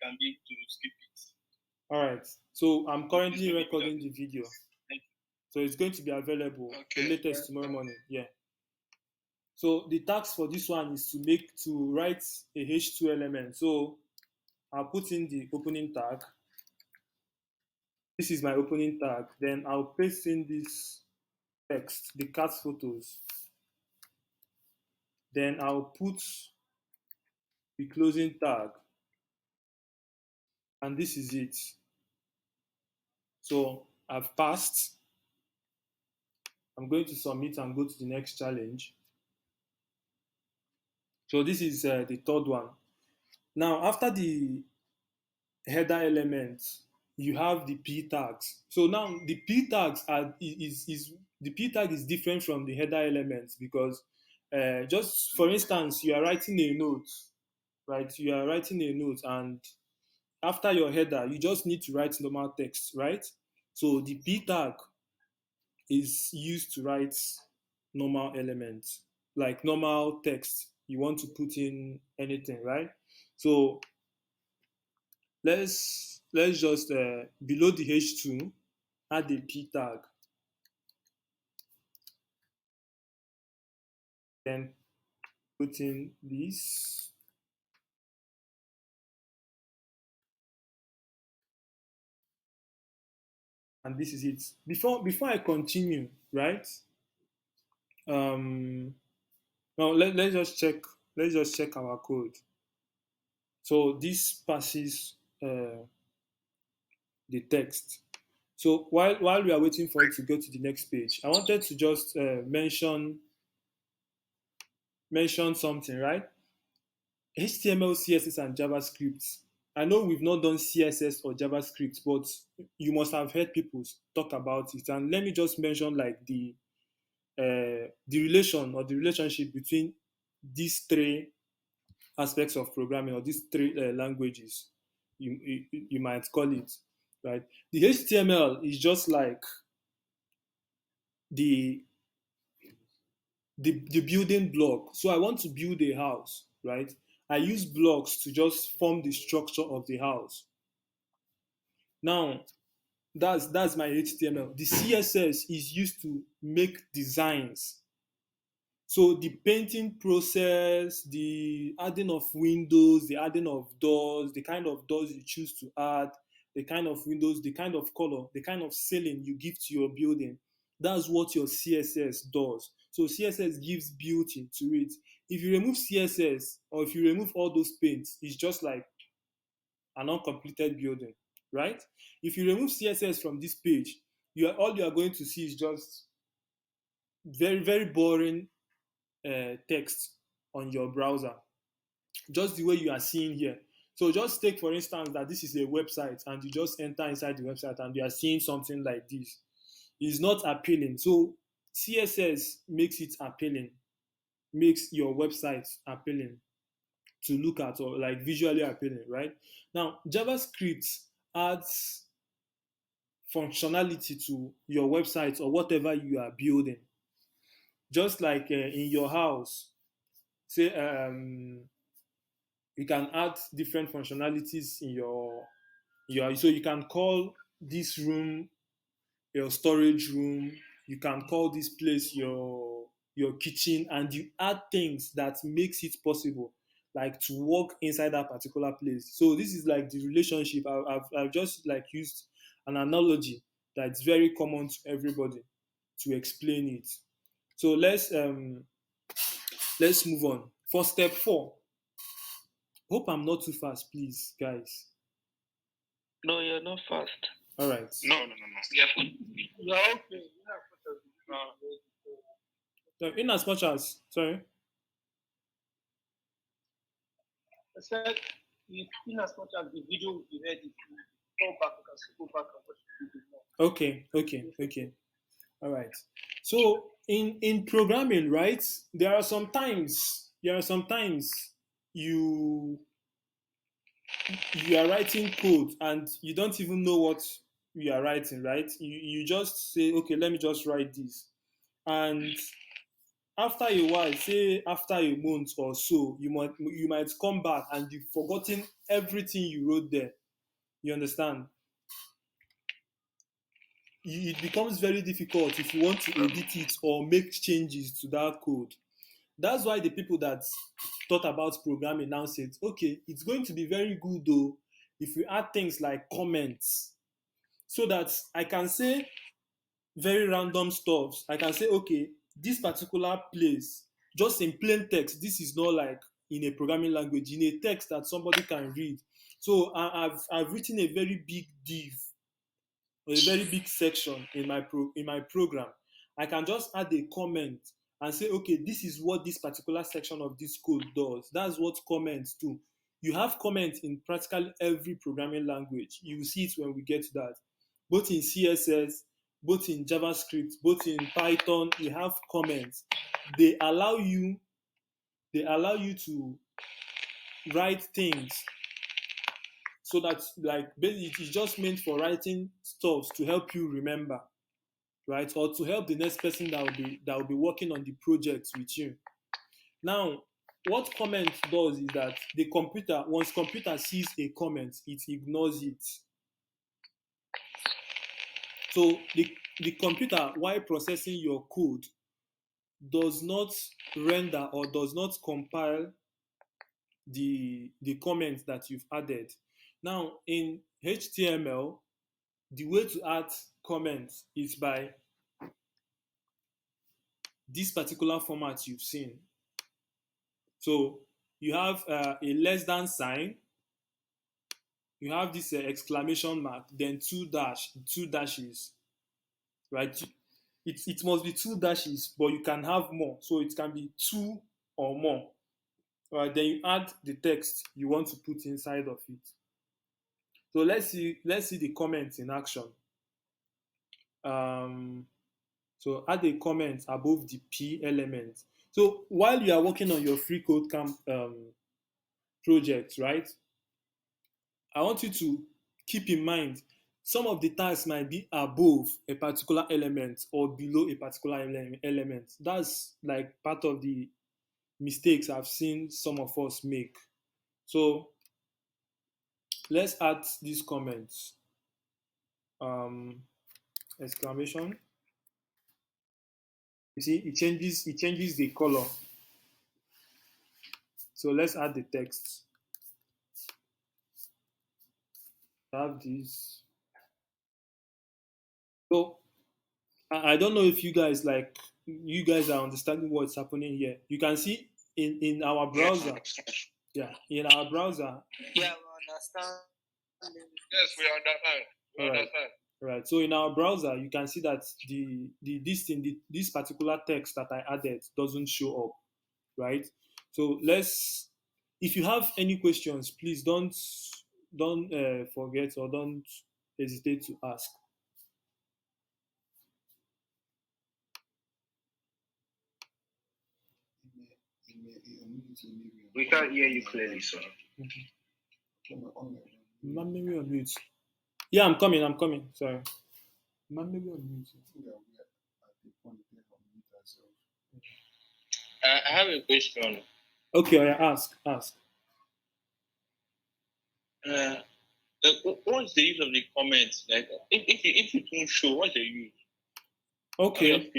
can be able to skip it. All right. So I'm currently recording the video. So it's going to be available the latest tomorrow morning. Yeah. So the task for this one is to write a H2 element. So I'll put in the opening tag. This is my opening tag. Then I'll paste in this text, the cat photos. Then I'll put the closing tag. And this is it. So I've passed. I'm going to submit and go to the next challenge. So this is the third one. Now, after the header element, you have the p tags. So now the p tags the p tag is different from the header elements because just for instance, you are writing a note, right? You are writing a note, and after your header, you just need to write normal text, right? So the p tag is used to write normal elements, like normal text. You want to put in anything, right? So let's just below the H2 add a p tag, then put in this, and this is it. Before I continue, right? Now let's just check our code. So this passes the text. So while we are waiting for it to go to the next page, I wanted to just mention something, right? HTML, CSS, and JavaScript. I know we've not done CSS or JavaScript, but you must have heard people talk about it. And let me just mention like the relation or the relationship between these three aspects of programming, or these three languages, you might call it, right? The HTML is just like the the building block. So I want to build a house, right? I use blocks to just form the structure of the house. Now, that's my HTML. The CSS is used to make designs. So the painting process, the adding of windows, the adding of doors, the kind of doors you choose to add, the kind of windows, the kind of color, the kind of ceiling you give to your building, that's what your CSS does. So CSS gives beauty to it. If you remove CSS, or if you remove all those paints, it's just like an uncompleted building, right? If you remove CSS from this page, all you are going to see is just very, very boring text on your browser, just the way you are seeing here. So just take for instance that this is a website, and you just enter inside the website and you are seeing something like this. It's not appealing. So CSS makes it appealing, makes your website appealing to look at, or like visually appealing, right? Now JavaScript adds functionality to your website or whatever you are building. Just like in your house, say you can add different functionalities in your so you can call this room your storage room, you can call this place your kitchen, and you add things that makes it possible like to work inside that particular place. So this is like the relationship. I've just like used an analogy that's very common to everybody to explain it. So let's move on for step 4. Hope I'm not too fast, please, guys. No, you're not fast. All right. No. Yeah, You're okay. So in as much as, sorry. I said, in as much as the video will be ready, go back, you can go back and watch the video. Okay. All right. So in programming, right, there are sometimes you are writing code and you don't even know what you are writing, right? You just say, okay, let me just write this. And after a while, say after a month or so, you might come back and you've forgotten everything you wrote there. You understand? It becomes very difficult if you want to edit it or make changes to that code. That's why the people that thought about programming now said, okay, it's going to be very good though if we add things like comments, so that I can say very random stuffs. I can say, okay, this particular place, just in plain text, this is not like in a programming language, in a text that somebody can read. So I've written a very big div, a very big section in my program. I can just add a comment and say, okay, this is what this particular section of this code does. That's what comments do. You have comments in practically every programming language. You will see it when we get to that. Both in CSS, both in JavaScript, both in Python, you have comments. They allow you to write things so that, like, basically it is just meant for writing stuff to help you remember, right? Or to help the next person that will be working on the project with you. Now, what comment does is that once computer sees a comment, it ignores it. So the computer, while processing your code, does not render or does not compile the comments that you've added. Now, in HTML, the way to add comments is by this particular format you've seen. So you have a less than sign, you have this exclamation mark, then two dashes, right? It must be two dashes, but you can have more, so it can be two or more. Right, then you add the text you want to put inside of it. So let's see the comments in action. So add a comment above the P element. So while you are working on your FreeCodeCamp project, right, I want you to keep in mind some of the tags might be above a particular element or below a particular element. That's like part of the mistakes I've seen some of us make. So let's add these comments. Exclamation. You see, it changes the color. So let's add the text. Have this. So I don't know if you guys are understanding what's happening here. You can see in our browser. Yeah, in our browser. Yeah, we understand. Yes, we understand. We understand. Right. So in our browser, you can see that this particular text that I added doesn't show up, right? So if you have any questions, please don't forget or don't hesitate to ask. We can't hear you clearly, sir. Maybe on mute. Yeah, I'm coming. Sorry. Maybe on mute. I have a question. Okay, ask. What's the use of the comments? Like, if you don't show, what's the use? Okay.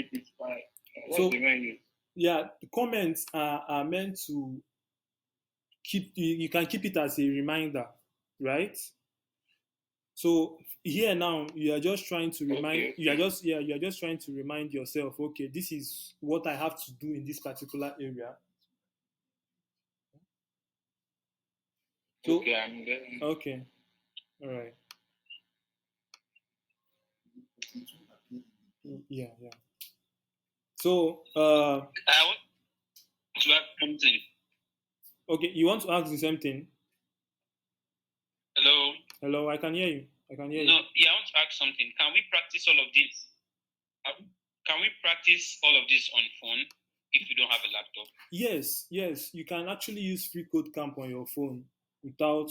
What's the main use? Yeah, the comments are meant to you can keep it as a reminder, right? So here now you are just trying to remind you are just trying to remind yourself, okay, this is what I have to do in this particular area. So, okay, I'm getting. Okay. All right. Yeah. So I want to ask something. Okay, you want to ask the same thing? Hello, I can hear you. Yeah, I want to ask something. Can we practice all of this? Can we practice all of this on phone if you don't have a laptop? Yes. You can actually use FreeCodeCamp on your phone without.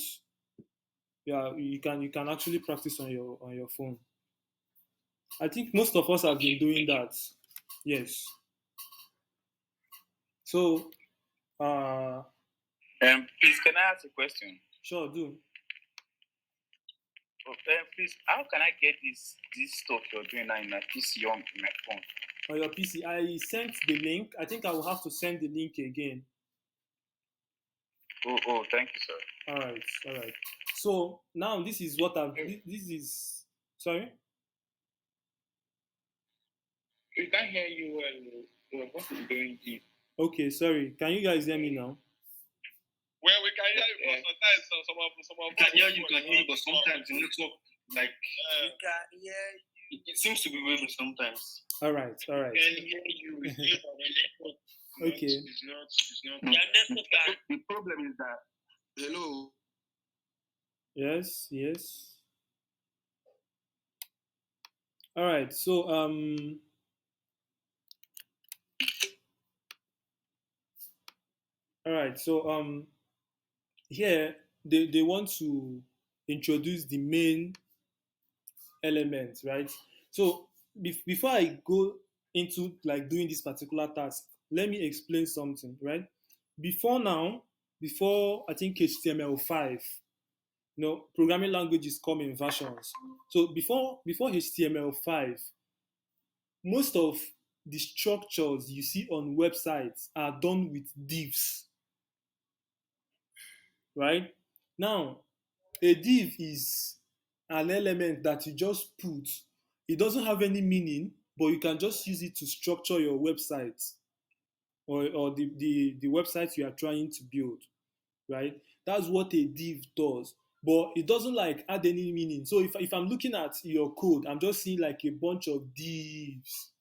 Yeah, you can actually practice on your phone. I think most of us have been doing that. Yes. So, please, can I ask a question? Sure, do. Please, how can I get this stuff you're doing now in my PC on my phone? On your PC, I sent the link. I think I will have to send the link again. Oh, thank you, sir. All right. So now this is what I've. This is sorry. We can't hear you well. What is doing here? Okay, sorry. Can you guys hear me now? Well, we can hear you, but sometimes some of can hear you, but sometimes the network, like, we can hear you. It seems to be waving sometimes. All right. We can hear you. It's just on the network. Okay. It's not. The problem is that. Hello. Yes. All right. So All right. So here they want to introduce the main elements, right? So before I go into like doing this particular task, let me explain something, right? Before I think HTML5, programming languages come in versions. So before HTML5, most of the structures you see on websites are done with divs, right? Now, a div is an element that you just put. It doesn't have any meaning, but you can just use it to structure your website or the website you are trying to build, right? That's what a div does. But it doesn't like add any meaning. So if I'm looking at your code, I'm just seeing like a bunch of divs.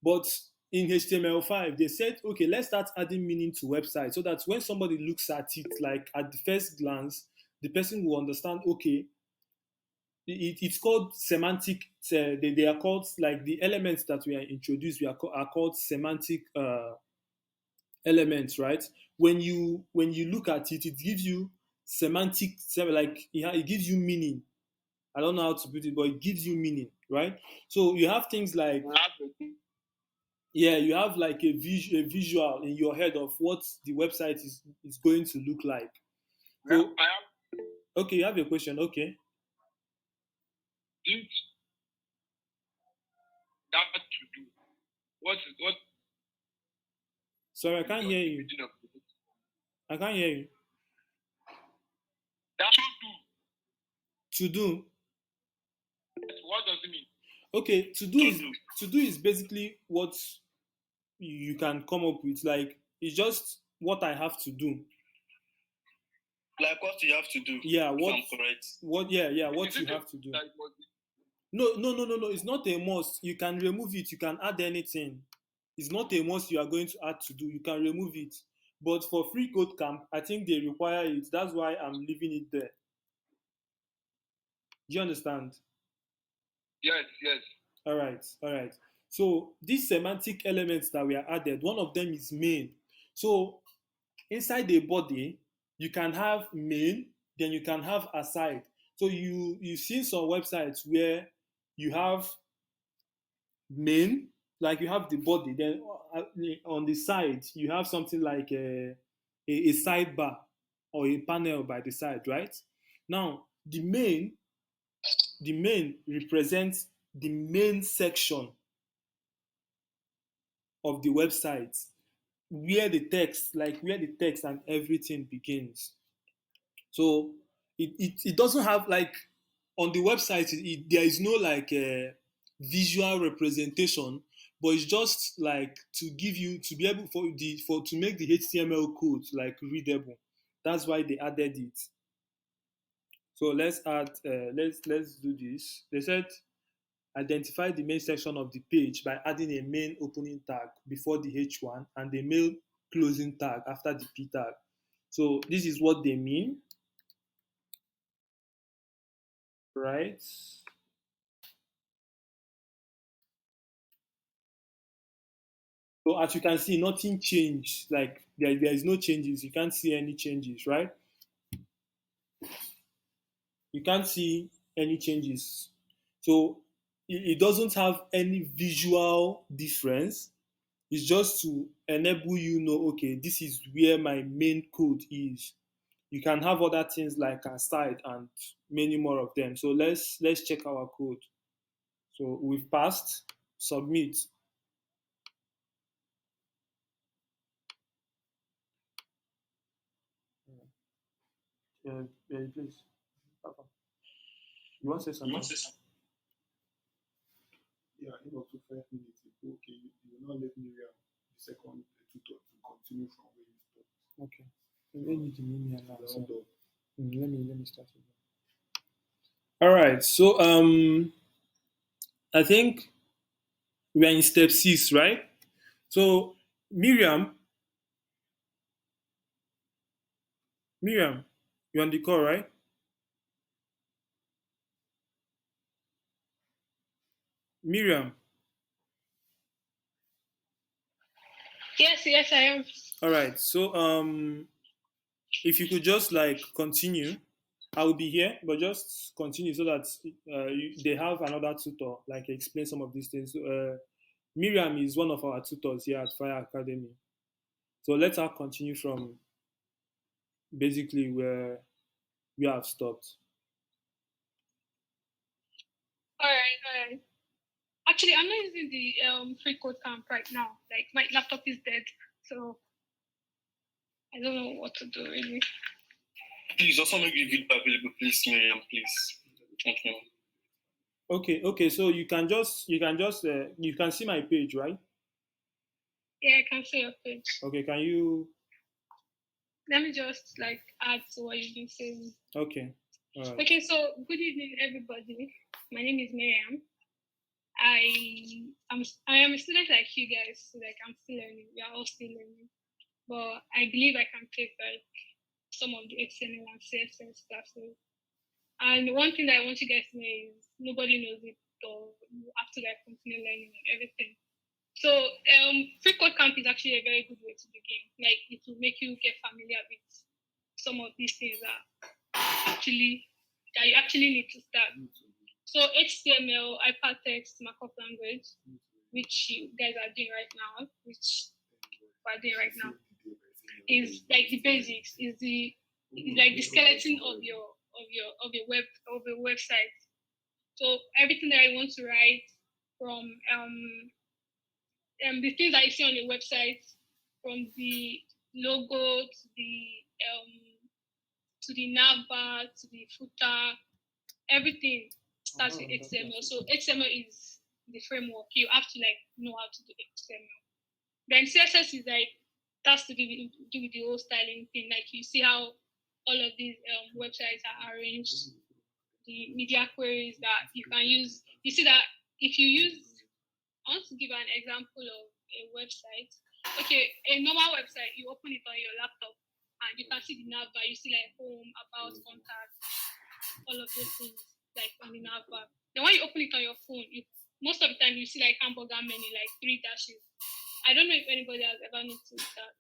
But in HTML5, they said, okay, let's start adding meaning to websites so that when somebody looks at it, like at the first glance, the person will understand, okay, it's called semantic. They are called, like, the elements that we are introduced. We are called semantic elements, right? When you look at it, it gives you semantic, like it gives you meaning. I don't know how to put it, but it gives you meaning, right? So you have things like, you have like a visual in your head of what the website is going to look like. So, okay, you have a question. Okay. That to do. What? Sorry, I can't hear you. I can't hear you. That to do. What does it mean? Okay, to do is basically what you can come up with. Like, it's just what I have to do. Like what you have to do. Yeah, what you have to do. No. It's not a must. You can remove it. You can add anything. It's not a must you are going to add to do. You can remove it. But for FreeCodeCamp, I think they require it. That's why I'm leaving it there. Do you understand? Yes. All right. So these semantic elements that we are added, one of them is main. So inside the body, you can have main, then you can have aside. So you see some websites where you have main, like you have the body, then on the side you have something like a sidebar or a panel by the side, right? Now the main represents the main section of the website where the text and everything begins. So it doesn't have, like, on the website there is no like visual representation, but it's just like to give you to be able to make the HTML code like readable. That's why they added it. So let's add let's do this. They said identify the main section of the page by adding a main opening tag before the H1 and the main closing tag after the P tag. So this is what they mean, right? So as you can see, nothing changed. Like there is no changes. You can't see any changes, right? You can't see any changes. So it doesn't have any visual difference. It's just to enable you know, okay, this is where my main code is. You can have other things like aside and many more of them. So let's check our code. So we've passed, submit. Please, Papa. You want to say something? Yeah, I think up to 5 minutes ago. Okay, you will not let me read the second tutor to continue from where you stopped. Okay. Let me now. So, let me start again. All right. So I think we are in step 6, right? So Miriam, you're on the call, right? Miriam. Yes, I am. All right. So if you could just like continue, I will be here, but just continue so that they have another tutor like explain some of these things. Miriam is one of our tutors here at Fire Academy. So let her continue from basically where we have stopped. All right. Actually, I'm not using the FreeCodeCamp right now. Like my laptop is dead, so I don't know what to do really. Please also make the video available, please, Miriam, please. Thank you. Okay. So you can see my page, right? Yeah, I can see your page. Okay, can you? Let me just like add to what you've been saying. Okay. All right. Okay, so good evening, everybody. My name is Miriam. I am a student like you guys, so like I'm still learning. We are all still learning, but I believe I can take like some of the HTML and CSS classes. And one thing that I want you guys to know is nobody knows it, so you have to like continue learning and everything. So FreeCodeCamp is actually a very good way to begin. Like it will make you get familiar with some of these things that you actually need to start. So HTML, hypertext, markup language, which you guys are doing right now, is like the basics. Is like the skeleton of your website. So everything that I want to write from the things that you see on the website, from the logo to the navbar to the footer, everything starts with HTML. So HTML is the framework. You have to like know how to do HTML. Then CSS is like that's to do with the whole styling thing. Like you see how all of these websites are arranged, the media queries that you can use. You see that if you use, I want to give an example of a website. Okay, a normal website, you open it on your laptop and you can see the navbar. You see like home, about, contact, all of those things like on the navbar. Then when you open it on your phone, most of the time you see like hamburger menu, like 3 dashes. I don't know if anybody has ever noticed that.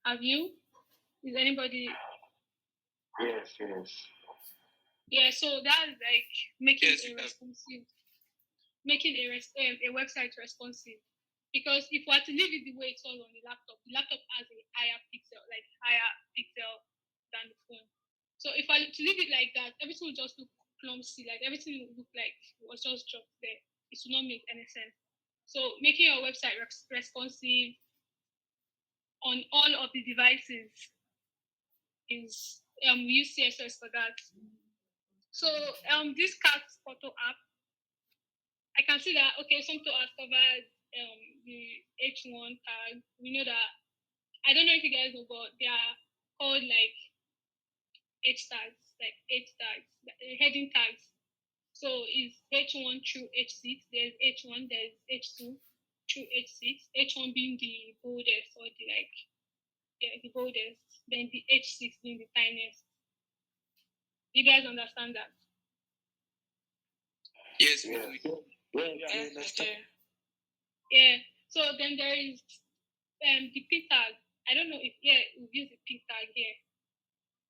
Have you? Is anybody? Yes. Yeah, so that's like making a website responsive. Because if we are to leave it the way it's all on the laptop has a higher pixel than the phone. So if I to leave it like that, everything will just look clumsy, like everything will look like it was just dropped there. It will not make any sense. So making your website responsive on all of the devices is we use CSS for that. So this cat photo app, I can see that some to has covered the H1 tag. We know that I don't know if you guys know, but they are called like H tags, heading tags. So is H1 through H6. There's H1, there's H2 through H6. H1 being the boldest or the boldest. Then the H6 being the tiniest. You guys understand that? Yes, Yeah. So then there is the P tag. I don't know if we've used the P tag here,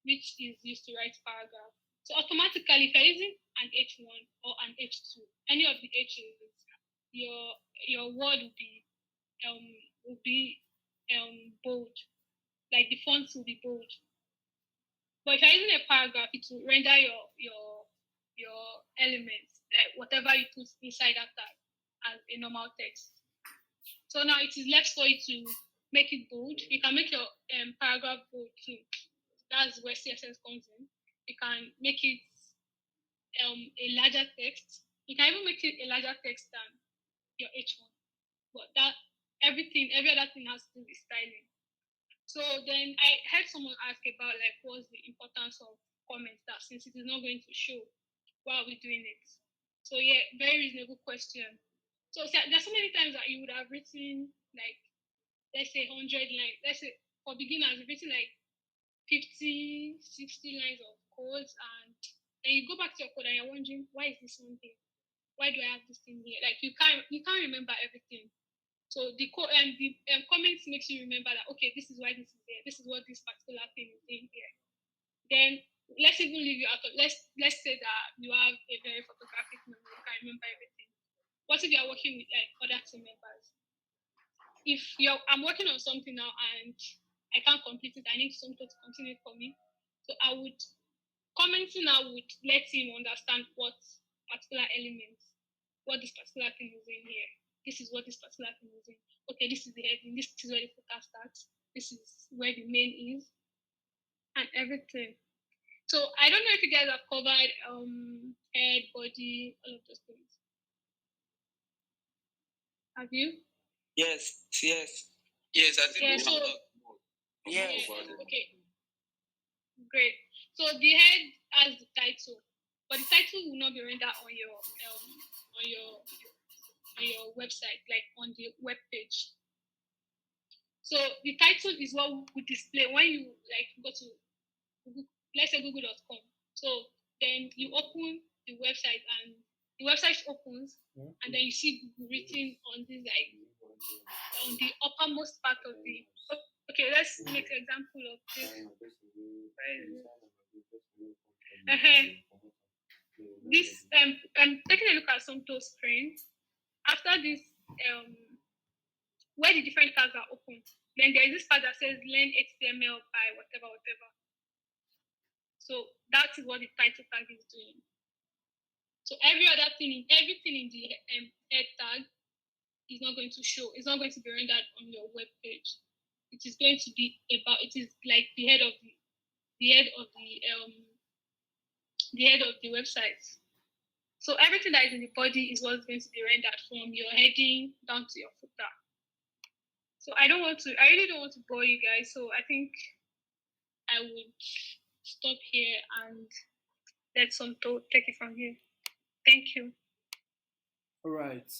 which is used to write paragraph. So automatically, if you're using an H1 or an H2, any of the H's, your word will be bold, like the fonts will be bold. But if you're using a paragraph, it will render your elements, like whatever you put inside that tag, as a normal text. So now it is left for you to make it bold. You can make your paragraph bold too. That's where CSS comes in. You can make it a larger text. You can even make it a larger text than your H1. But that every other thing has to do with styling. So then I heard someone ask about like what's the importance of comments, that since it is not going to show, why are we doing it? So yeah, very reasonable question. So there's so many times that you would have written like, let's say 100 lines. Let's say for beginners, you've written like 50, 60 lines of codes, and then you go back to your code and you're wondering, why is this one here? Why do I have this thing here? Like you can't remember everything. So the comments makes you remember that, okay, this is why this is there. This is what this particular thing is in here. Then let's even leave you out of, let's say that you have a very photographic memory, you can remember everything. What if you're working with like other team members? If I'm working on something now and I can't complete it, I need someone to continue for me. So commenting now would let him understand what particular elements, what this particular thing is in here. This is what this particular thing is in. Okay, this is the heading. This is where the focus starts. This is where the main is, and everything. So I don't know if you guys have covered head, body, all of those things. Have you? Yes. Yes, I think we have Yes. Okay. Great. So the head has the title, but the title will not be rendered on your website, like on the web page. So the title is what we display when you like go to Google, let's say google.com. So then you open the website and the website opens, and then you see Google written on this, like on the uppermost part of the. Okay, let's make an example of this. This taking a look at some tool screen. After this, where the different tags are open, then there is this part that says learn HTML by whatever. So that is what the title tag is doing. So everything in the head tag is not going to show. It's not going to be rendered on your web page. It is going to be about. It is like the head of the website. So everything that is in the body is what's going to be rendered from your heading down to your footer. So I really don't want to bore you guys. So I think I would stop here and let Sonto take it from here. Thank you. All right.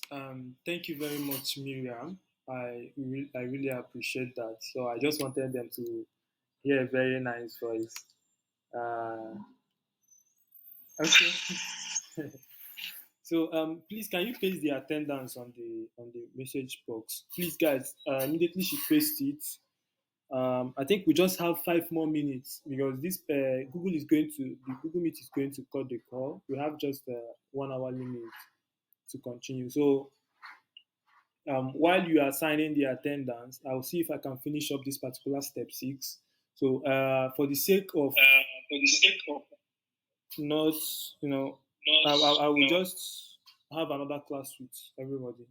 Thank you very much, Miriam. I really appreciate that. So I just wanted them to hear a very nice voice. Okay. So please, can you paste the attendance on the message box, please, guys? Immediately she paste it. I think we just have 5 more minutes because this the Google Meet is going to cut the call. We have just 1 hour limit to continue. So while you are signing the attendance, I'll see if I can finish up this particular step 6. So for the sake of not, I will just have another class with everybody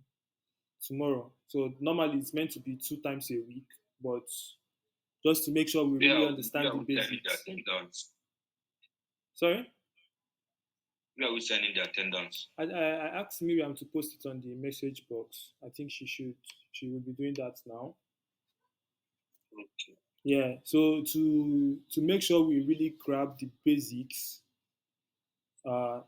tomorrow. So normally it's meant to be 2 times a week, but just to make sure we really understand the basics. Sorry? Where are we sending the attendance? I asked Miriam to post it on the message box. I think she will be doing that now. Okay. Yeah. So to make sure we really grab the basics,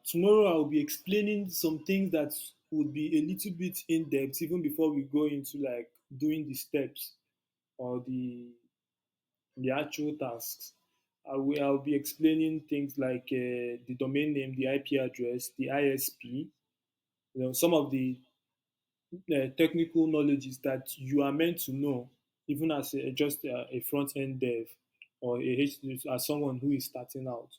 tomorrow I'll be explaining some things that would be a little bit in depth even before we go into like doing the steps or the actual tasks. I'll be explaining things like the domain name, the IP address, the ISP, some of the technical knowledges that you are meant to know, even as just a front end dev or as someone who is starting out.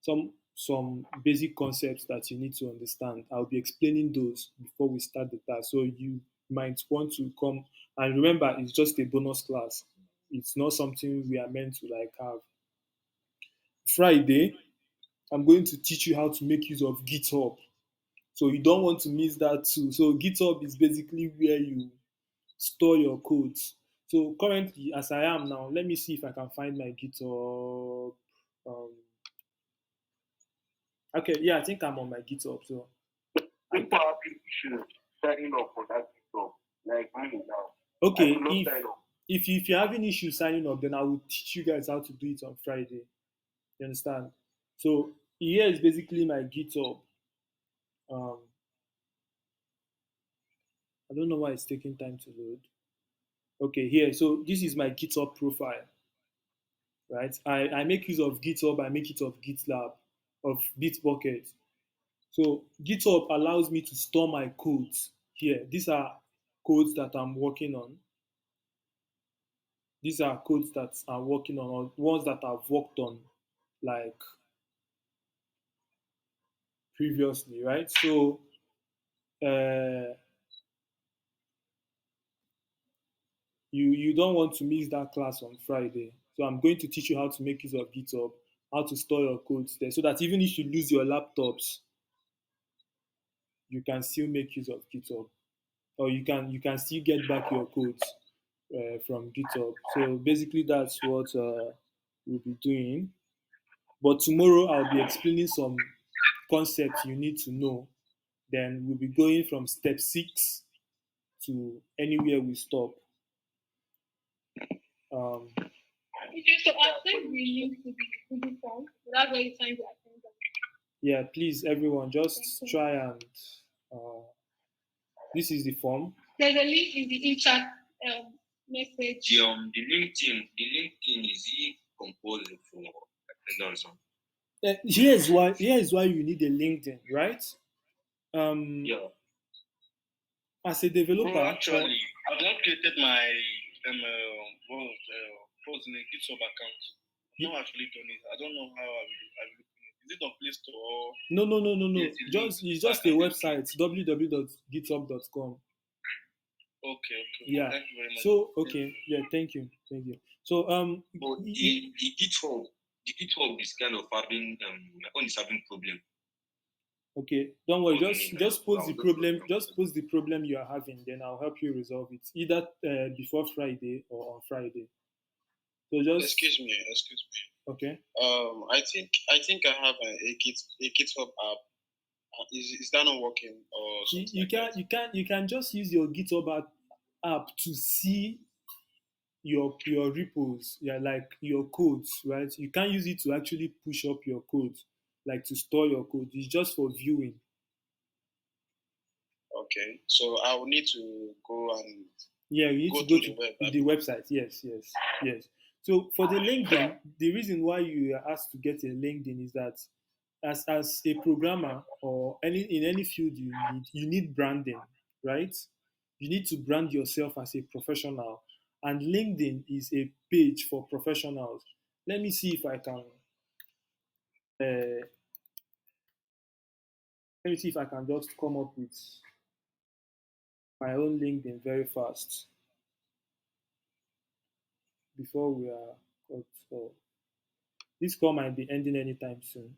Some some basic concepts that you need to understand. I'll be explaining those before we start the task. So you might want to come, and remember, it's just a bonus class. It's not something we are meant to like have. Friday, I'm going to teach you how to make use of GitHub. So you don't want to miss that too. So GitHub is basically where you store your codes. So currently, as I am now, let me see if I can find my GitHub. Um, okay, yeah, I think I'm on my GitHub. So people have issues signing up for that GitHub, like me now. Okay, if you're having issues signing up, then I will teach you guys how to do it on Friday. You understand? So here is basically my GitHub. Um, I don't know why it's taking time to load. Okay, here. So this is my GitHub profile, right? I make use of GitHub. I make it of GitLab, of Bitbucket. So GitHub allows me to store my codes here. These are codes that I'm working on. These are codes that I'm working on, or ones that I've worked on, like previously, right? So uh, you don't want to miss that class on Friday. So I'm going to teach you how to make use of GitHub, how to store your codes there, so that even if you lose your laptops, you can still make use of GitHub, or you can still get back your codes from GitHub. So basically, that's what we'll be doing. But tomorrow I'll be explaining some concepts you need to know. Then we'll be going from step 6 to anywhere we stop. Okay, so I'll send the link to the Google form. That's where you sign the attendance. Yeah, please, everyone, just try and. This is the form. There's a link in the in-chat message. The LinkedIn is compulsory for attendance. Here's why you need a LinkedIn, right? Yeah. As a developer, actually, I've not created my post in a GitHub account. I've not actually done it. I don't know how I will do it. Is it on Play Store? Or no. It's just a website, www.github.com. Okay. Yeah. Thank you very much. So okay, yeah, thank you. So but the GitHub is kind of having my phone is having problem. Okay, don't worry. Just post the problem. Just post the problem you are having. Then I'll help you resolve it either before Friday or on Friday. So just excuse me. Okay. I think I have a GitHub app. Is that not working or something? You can just use your GitHub app to see your repos, yeah, like your codes, right? You can't use it to actually push up your code, like to store your code. It's just for viewing. Okay, so I will need to go and you need to go to the website. Yes. So for the LinkedIn, the reason why you are asked to get a LinkedIn is that as a programmer or in any field you need branding, right? You need to brand yourself as a professional, and LinkedIn is a page for professionals. Let me see if I can. Let me see if I can just come up with my own LinkedIn very fast before we are cut off. This call might be ending anytime soon.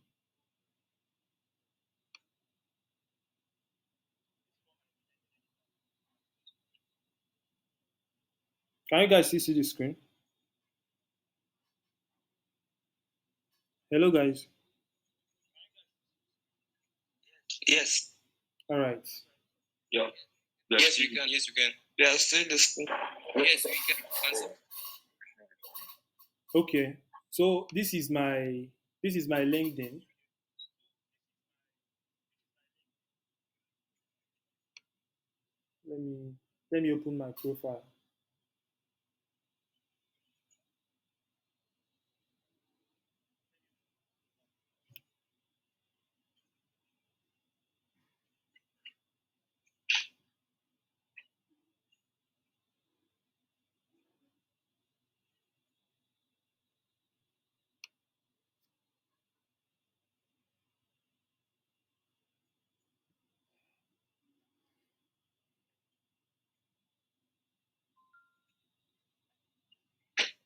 Can you guys see the screen? Hello, guys. Yes. All right. Yeah. Yes, we can. Yeah, still the screen. Yes, we can. Okay. So this is my LinkedIn. Let me open my profile.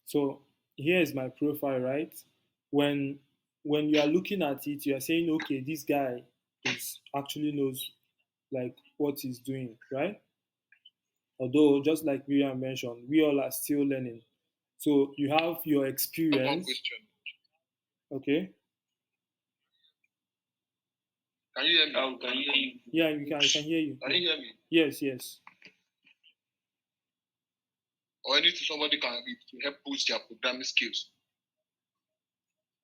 So here is my profile, right? When when you are looking at it, you are saying, okay, this guy is actually knows like what he's doing, right? Although, just like Miriam mentioned, we all are still learning. So you have your I have one experience, question. okay? Can you hear me? Can you hear you? Yeah, I can hear you. Can you hear me? Yes, yes. Or anything somebody can read to help boost their programming skills?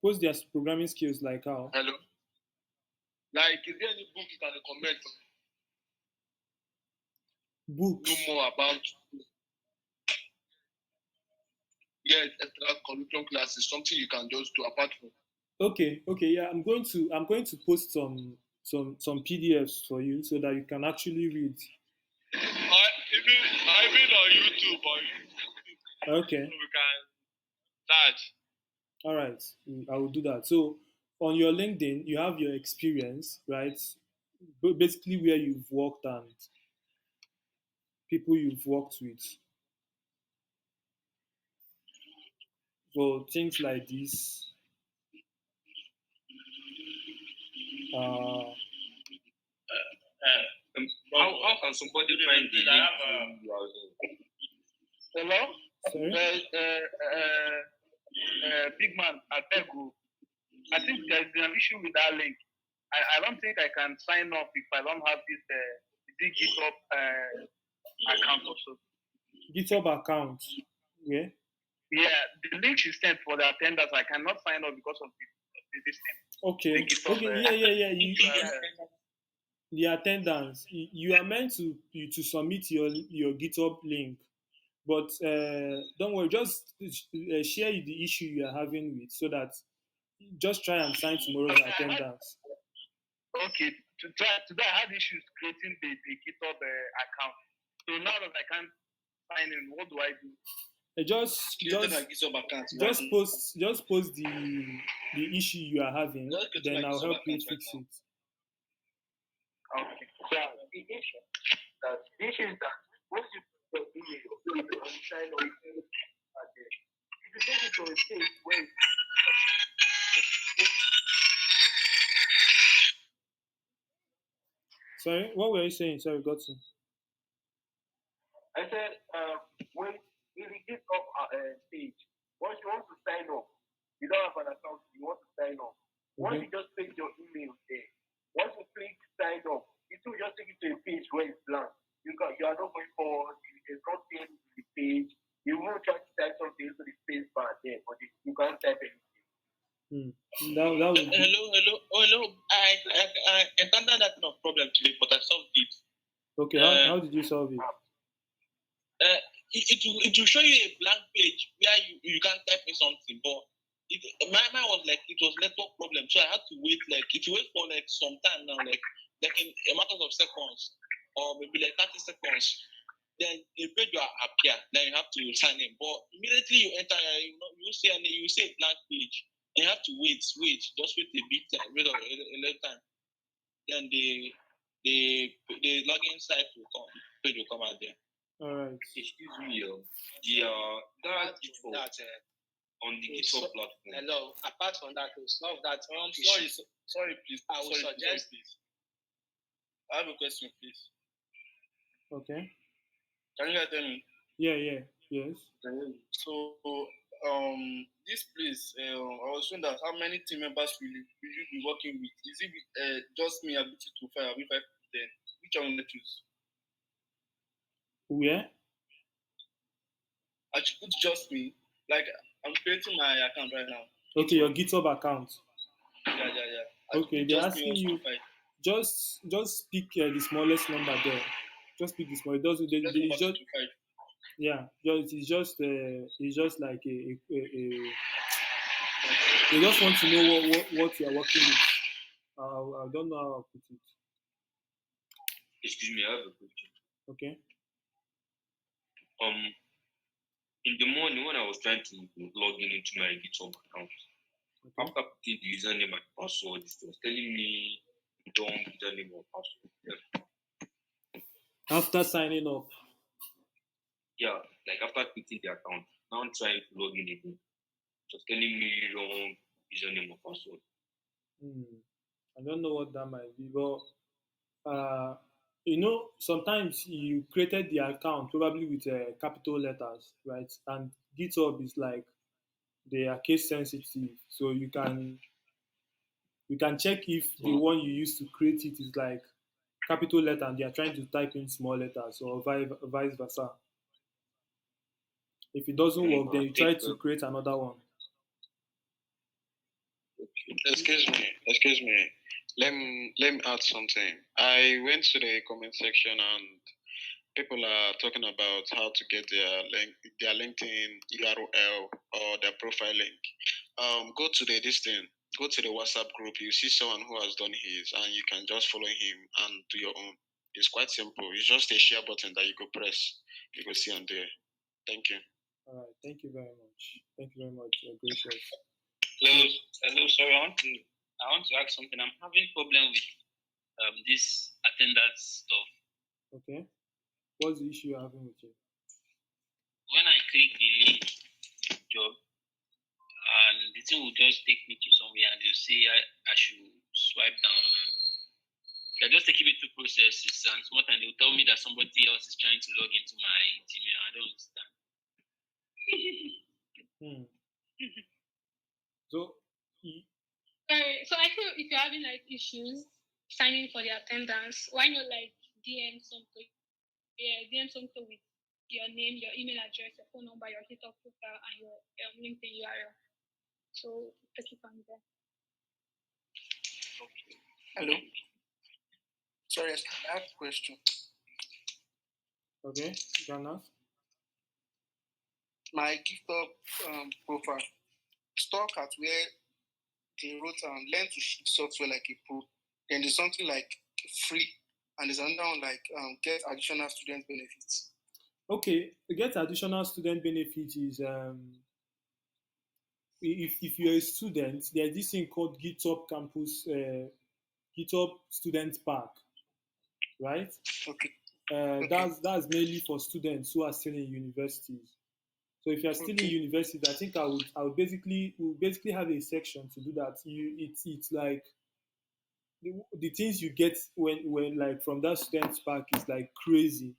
What's their programming skills like how? Hello? Like, is there any book you can recommend to Books. know more about? Yes, extra curriculum classes, something you can just do apart from. Okay, yeah. I'm going to post some PDFs for you so that you can actually read. Even on YouTube or Okay. we can search. All right. I will do that. So on your LinkedIn, you have your experience, right? Basically where you've worked and people you've worked with. So things like this. Uh, How can somebody find the link to your Hello? sorry. Big man, I beg you. I think there's an issue with that link. I don't think I can sign up if I don't have this GitHub account also. GitHub account. Yeah. Yeah, the link she sent for the attendance, I cannot sign up because of this thing. Okay. The GitHub, Okay. Yeah. The attendance. You are meant to submit your GitHub link, but don't worry. Just share the issue you are having with, so that just try and sign tomorrow's attendance. Okay, today I had issues creating the GitHub account. So now that I can't sign in, what do I do? Just post the issue you are having. Then I'll help you fix it. Okay. So the issue is that once you put your email, you can sign on it. If you take it to a stage where Sorry, what were you saying? Sorry, got you. I said, when you get up page, once you want to sign up, you don't have an account, you want to sign up. Once you just place your email there, once you click sign up, it will just take you to a page where it's blank. You are not going forward, there's nothing to the page. You will try to type something into the space bar there, but you can't type anything. That would Hello. I encountered that kind of problem today, but I solved it. Okay, how did you solve it? It will show you a blank page where you can't type in something, but mine was like it was network problem, so I had to wait for like some time now, like in a matter of seconds or maybe like 30 seconds. Then a page will appear. Then you have to sign in. But immediately you enter, you say a blank page. And you have to wait, just wait a bit time, wait a little time. Then the login site will come, page will come out there. All right. Excuse me, that GitHub on the GitHub platform. Hello. Apart from that, solve that. Sorry, please. I will suggest. Please. I have a question, please. Okay. Can you tell me? Yeah. Yes. So, this place, I was wondering that how many team members will you be working with? Is it just me, ability to fire, with 5 to 10? Which one will you choose? Where? I should put just me. Like, I'm creating my account right now. Okay, your GitHub account. Yeah. Okay, they're asking you. Just pick the smallest number there. Just pick the small. It doesn't. It's just. Yeah, it's just like a they just want to know what you are working with. I don't know how to put it. Excuse me, I have a question. Okay. In the morning when I was trying to log into my GitHub account, after putting the username and password, it was telling me don't username or password. After signing up. Yeah, like after creating the account. Now I'm trying to log in again. Just telling me wrong username or password. I don't know what that might be, but sometimes you created the account probably with capital letters, right? And GitHub is like they are case sensitive, so you can check if the one you use to create it is like capital letter and they are trying to type in small letters or vice versa. If it doesn't work, then you try to create another one. Excuse me. Let me add something. I went to the comment section and people are talking about how to get their LinkedIn URL or their profile link. Go to the WhatsApp group. You see someone who has done his, and you can just follow him and do your own. It's quite simple. It's just a share button that you go press. You go see on there. Thank you. All right. Thank you very much. Thank you very much. Gracious. Hello. Sorry, I want to ask something. I'm having problem with this attendance stuff. Okay. What's the issue you're having with it? When I click the link job, and the thing will just take me to somewhere, and they'll say I should swipe down, and they're just taking me through processes, and sometimes they'll tell me that somebody else is trying to log into my Gmail. I don't understand. So I feel if you're having like issues signing for the attendance, why not like DM something? Yeah, DM something with your name, your email address, your phone number, your GitHub profile, and your LinkedIn URL. So take it from there. Okay. Hello. Sorry, I have a question. Okay, you can ask. My GitHub profile stuck at where they wrote learn to ship software like a pro. Then there's something like free, and there's another one like get additional student benefits. Okay, get additional student benefit is if you're a student, there's this thing called GitHub Campus, GitHub Student Park, right? Okay. That's mainly for students who are still in universities. So if you're still in university, I think I would basically have a section to do that. It's like the things you get when like from that student park is like crazy.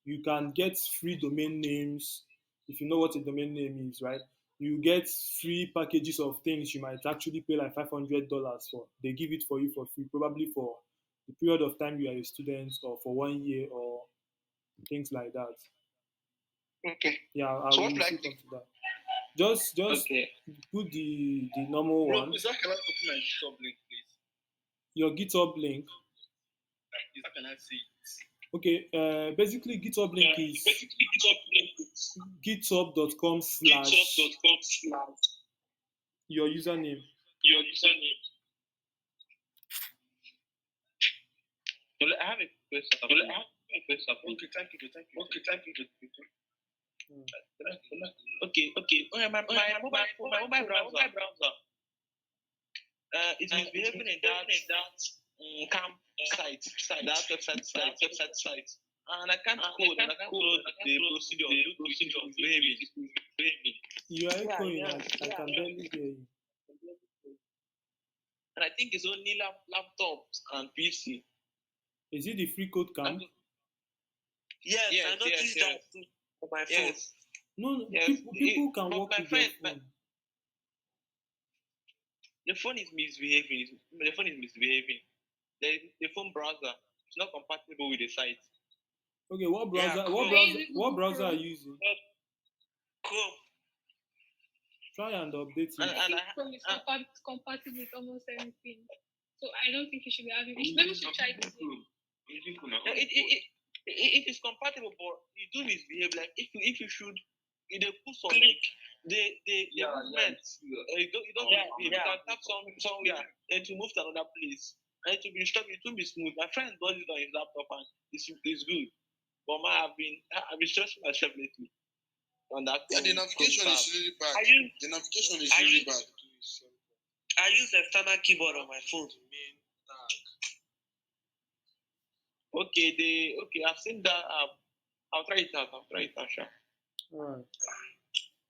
You can get free domain names if you know what a domain name is, right? You get free packages of things you might actually pay like $500 for. They give it for you for free, probably for the period of time you are a student or for 1 year or things like that. Okay. Yeah, I will come to that. Just okay. Put the normal one. Please, how can I open my GitHub link, please? Your GitHub link. How can I see it? Okay, basically GitHub link is github.com/ your username. I have a question. Okay, thank you. Okay. My mobile browser. It is behaving in that camp site, that website site. And I can't code, and I can't follow the procedure of behaving. You are echoing. I can barely hear you. And I think it's only laptops and PC. Is it the FreeCodeCamp? Yes, I noticed that on my phone. No, people can work with their phone. The phone is misbehaving. The phone browser is not compatible with the site. Okay, what browser? What browser are you using? Chrome. Try and update it. Chrome is compatible with almost everything, so I don't think you should be having. Maybe you should try this. It is compatible, but you do misbehave. Like if you should, they put some like the movement. You don't you can tap somewhere, then to move to another place, and to be stop. It will be smooth. My friend does it on his laptop, and it's good. But I've been stressing myself lately. On that. Yeah, the navigation is really bad. Really bad. I use external keyboard on my phone. Okay, I've seen that. I'll try it out. Sure. All right.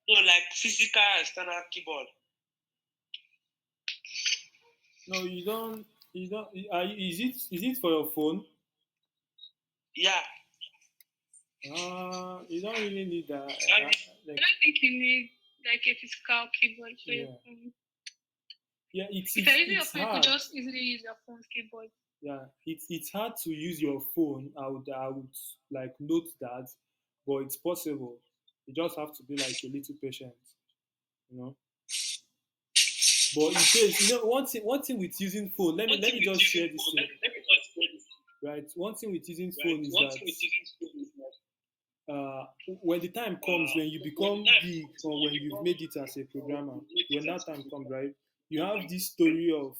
No, like physical external keyboard. No, you don't. You don't. Is it for your phone? Yeah. You don't really need that. I don't think you need like a physical keyboard for your phone. Yeah, If you're using your phone, you hard. could just easily use your phone's keyboard. Yeah, it's hard to use your phone. I would like note that, but it's possible. You just have to be like a little patient, you know. But it says, one thing with using phone. Let me just share this thing. Right. One thing with using phone is that when the time comes when you become big or when you've made it as a programmer, when that time comes, right, you have this story of,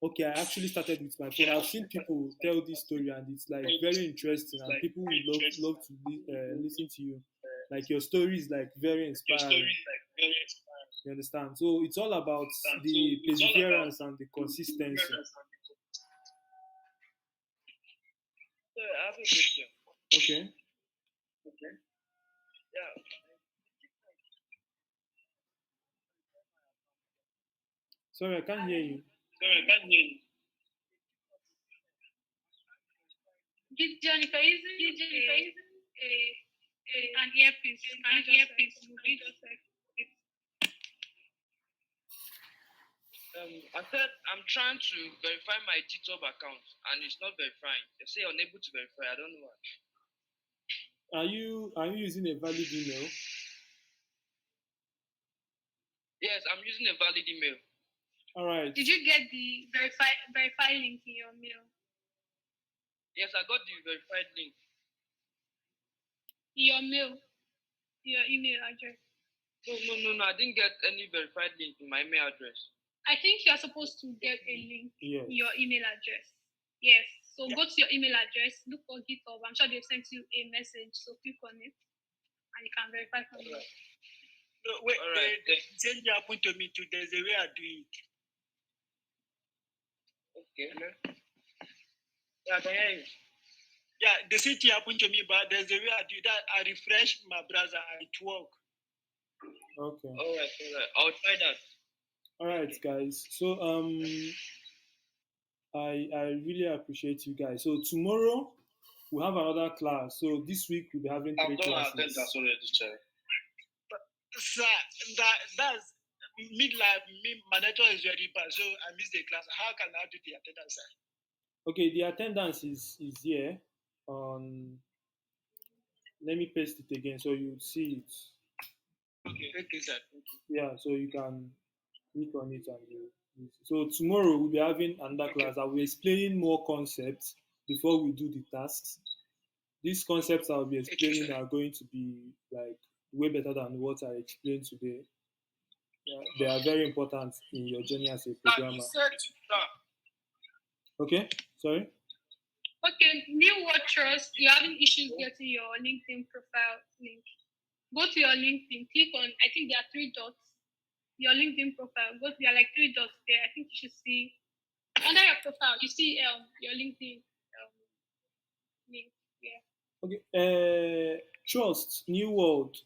okay, I actually started with my phone. I've seen people tell this story and it's like very interesting and people will love to listen to you. Like your story is like very inspiring. You understand? So it's all about the perseverance and the consistency. So I have a question. Okay. Yeah. Sorry, I can't hear you. Gideon, if you're using an earpiece, can you just move it? I said I'm trying to verify my GitHub account and it's not verifying. They say unable to verify. I don't know why. Are you using a valid email? Yes, I'm using a valid email. All right. Did you get the verify link in your mail? Yes, I got the verified link. Your mail, your email address. No. I didn't get any verified link in my mail address. I think you're supposed to get a link in your email address. Yes. So go to your email address, look for GitHub. I'm sure they've sent you a message, so click on it and you can verify from there. No, wait, the same thing happened to me too. There's a way I do it. Okay. Yeah, I can hear you. Yeah, the same thing happened to me, but there's a way I do that. I refresh my browser and it works. Okay. All right. I'll try that. All right, guys. So I really appreciate you guys. So tomorrow we'll have another class. So this week we'll be having 3 classes. Attendance already, Chair. Sir, that's midlife. My network is very bad, so I missed the class. How can I do the attendance, sir? Okay, the attendance is here. Let me paste it again so you see it. Okay, sir. Yeah, so you can click on it and you. So tomorrow we'll be having another class. I will be explaining more concepts before we do the tasks. These concepts I'll be explaining are going to be like way better than what I explained today. Yeah, they are very important in your journey as a programmer. Okay, sorry. Okay, new watchers, you're having issues getting your LinkedIn profile link. Go to your LinkedIn, click on, I think there are 3 dots. Your LinkedIn profile, there are like 3 dots there. I think you should see under your profile, you see your LinkedIn link. Yeah. Okay. Trust, new world.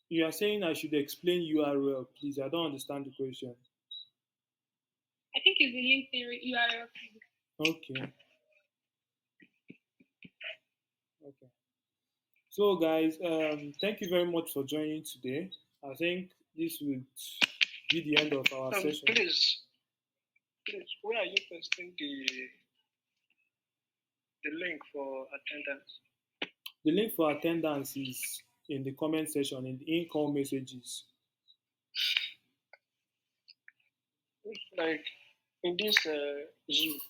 You are saying I should explain URL, please. I don't understand the question. I think it's the LinkedIn URL. Okay. So, guys, thank you very much for joining today. I think this would be the end of our session. Please, where are you posting the link for attendance? The link for attendance is in the comment section, in the in-call messages. Like in this Zoom.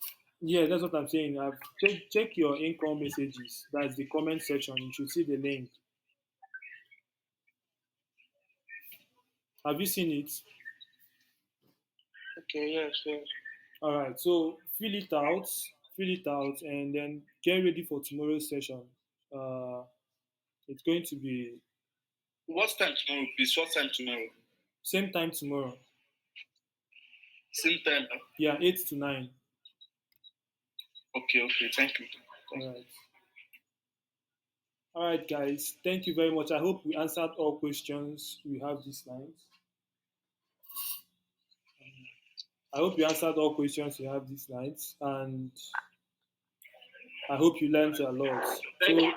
Yeah, that's what I'm saying. Check your in-call messages. That's the comment section. You should see the link. Have you seen it? Okay, yes. All right. So fill it out, and then get ready for tomorrow's session. It's going to be. What time tomorrow, please? What time tomorrow? Same time tomorrow. Same time? Yeah, 8 to 9. Okay. Thank you. All right. All right, guys. Thank you very much. I hope we answered all questions we have this night. I hope you answered all questions you have this night, and I hope you learned a lot. So,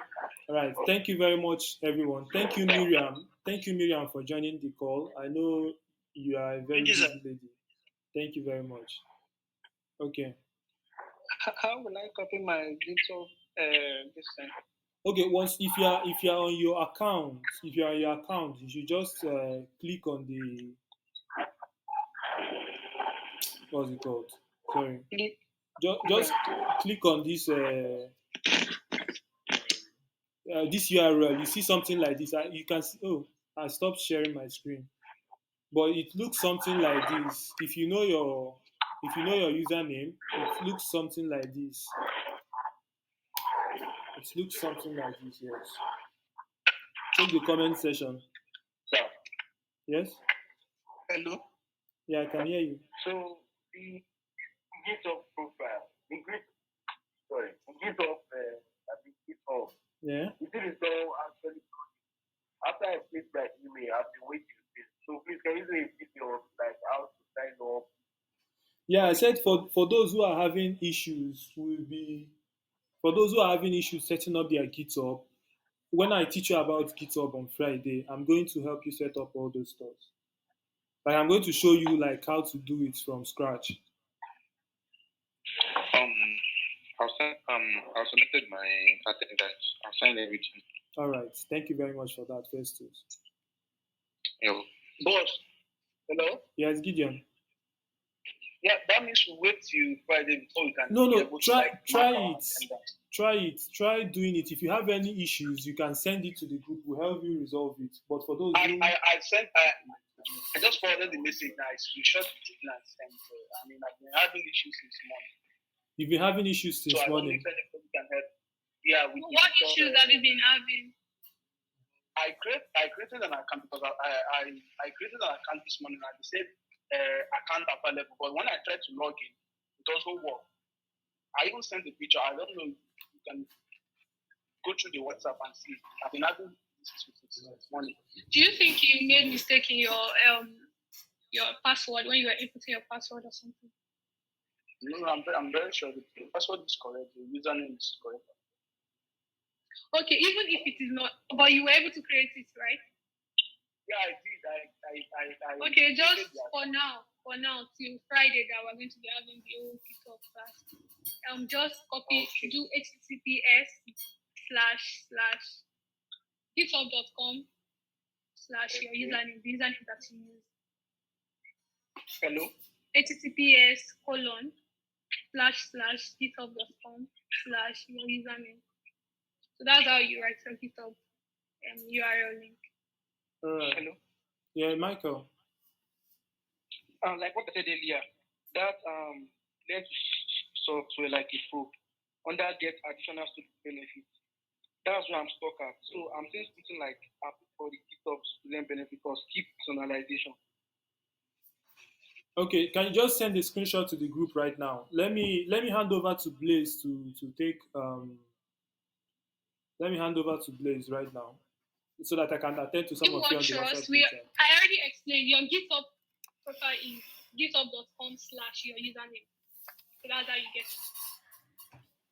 all right. Thank you very much, everyone. Thank you, Miriam. Thank you, Miriam, for joining the call. I know you are a very busy lady. Thank you very much. Okay. How will I copy my GitHub this thing? Okay. Once if you are on your account, you should just click on the what's it called? Sorry. Just click on this URL. You see something like this. You can see. Oh, I stopped sharing my screen. But it looks something like this. If you know your username, it looks something like this. It looks something like this. Yes. Check the comment section. Yes. Hello. Yeah, I can hear you. So the GitHub profile, the GitHub, Yeah. you see this all actually after I click my email, I've been waiting for this. So please can you do a video like how to sign up? Yeah, I said for those who are having issues, for those who are having issues setting up their GitHub. When I teach you about GitHub on Friday, I'm going to help you set up all those stuff. Like I'm going to show you like how to do it from scratch. I've submitted my attendance. I've signed everything. All right. Thank you very much for that, Festus. Yeah. Boss, hello? Yes, Gideon. Yeah, that means we wait till Friday before we can No, be able to try like it. Try it. Try doing it. If you have any issues, you can send it to the group. We'll help you resolve it. But for those who I just forwarded the message now. I screenshot it and sent. I mean, I've been having issues since morning. You've been having issues since morning. So I don't know if anybody can help. Yeah. What issues have you been having? I created an account because I created an account this morning and they said account available. But when I tried to log in, it doesn't work. I even sent a picture. I don't know if you can go through the WhatsApp and see. I've been having this morning. Do you think you made mistake in your password when you were inputting your password or something? No, I'm very sure the password is correct. The username is correct. Okay, even if it is not, but you were able to create it, right? Yeah, I did. Okay, just for now, till Friday that we're going to be having the whole kickoff class. Just copy, do https://github.com/your username, the username that you use. Hello? https://github.com/your username. So that's how you write your GitHub URL link. Hello? Yeah, Michael. Like what I said earlier, that let software like a pro under get additional student benefits. That's where I'm stuck at. So I'm saying something like for the GitHub student benefit or skip personalization. Okay, can you just send a screenshot to the group right now? Let me hand over to Blaze to take let me hand over to Blaze right now so that I can attend to some of you on the WhatsApp chat. I already explained your GitHub profile is github.com/your username. So that's how you get it.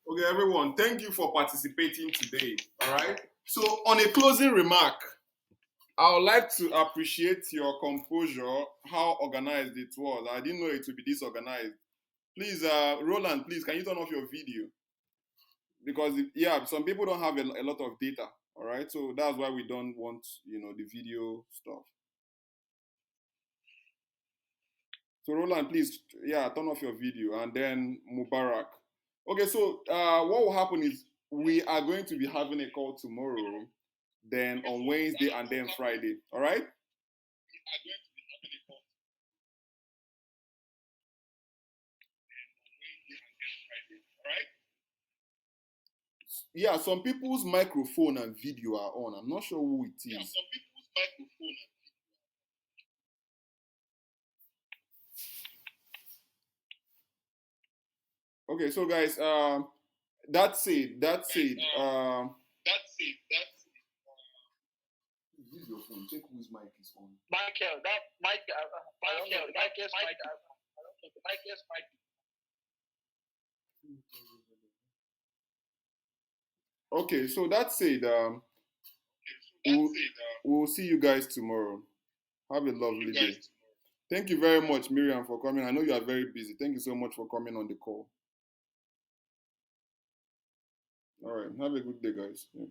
Okay, everyone, thank you for participating today. All right. So, on a closing remark, I would like to appreciate your composure, how organized it was. I didn't know it would be disorganized. Please, Roland, please, can you turn off your video? Because, some people don't have a lot of data, all right? So that's why we don't want, the video stuff. So Roland, please, turn off your video. And then Mubarak. Okay, so what will happen is we are going to be having a call tomorrow, then on Wednesday, and then Friday, all right? Yeah, some people's microphone and video are on. I'm not sure who it is. Yeah, some people's microphone and video. Okay, so guys, that's it. on. Check whose mic is on. Michael, that Michael's mic. Okay, so that's it. We'll see you guys tomorrow. Have a lovely day. Thank you very much, Miriam, for coming. I know you are very busy. Thank you so much for coming on the call. All right. Have a good day, guys. Yeah.